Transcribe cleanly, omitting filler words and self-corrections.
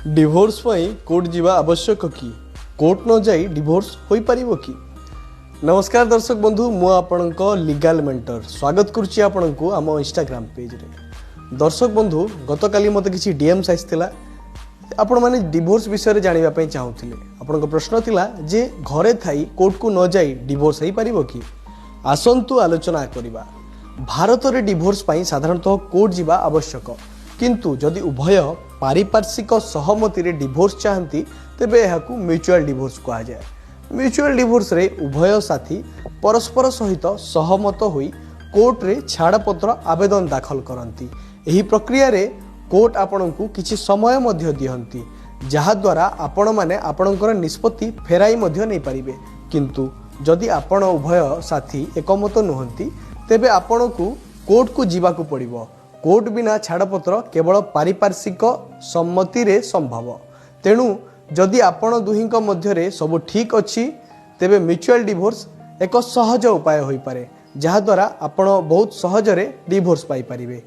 Divorce court जीवा आवश्यक कि कोर्ट न जाई डिवोर्स होई परिबो कि। नमस्कार दर्शक बंधु मु आपणक लीगल मेंटर स्वागत करुच्ची आपणको आम इंस्टाग्राम पेज रे। दर्शक बंधु गतकाली मते किछि डीएम्स आइसथिला आपण माने डिवोर्स विषय जानिबा पई चाहुथिले। आपणको प्रश्न थिला जे घरे थाई कोर्ट को न जाई डिवोर्स होई परिबो कि। आसंतु आलोचना करिबा। भारत रे डिवोर्स पई साधारणतः कोर्ट जीवा आवश्यक, किंतु जदि उभय पारिपार्श्विक सहमति रे डिवोर्स चाहती तेबे एहाकू म्यूचुअल डिवोर्स कहा जाए। म्यूचुअल डिवोर्स रे उभय साथी परस्पर सहित सहमत होई कोर्ट रे छाड़पत्र आवेदन दाखल करती। एही प्रक्रिया रे कोर्ट आपणकू किछि समय मध्य दियंती, जहा द्वारा आपण माने आपणकर निष्पत्ति फेराई मध्य नै परिबे। किंतु जदि आपण उभय साथी एकमत नुहंती तेबे आपणकू कोर्ट को जीवाकू पड़िबो। कोर्ट बिना छाड़पत्र केवल पारिपार्श्विक सम्मति रे संभव। तेणु जदि आपण दुहींक मध्यरे सब ठीक अछि तेबे म्यूचुअल डिवोर्स एक सहज उपाय होई पारे, जहा द्वारा आपण बहुत सहजरे डिवोर्स पाई परिबे।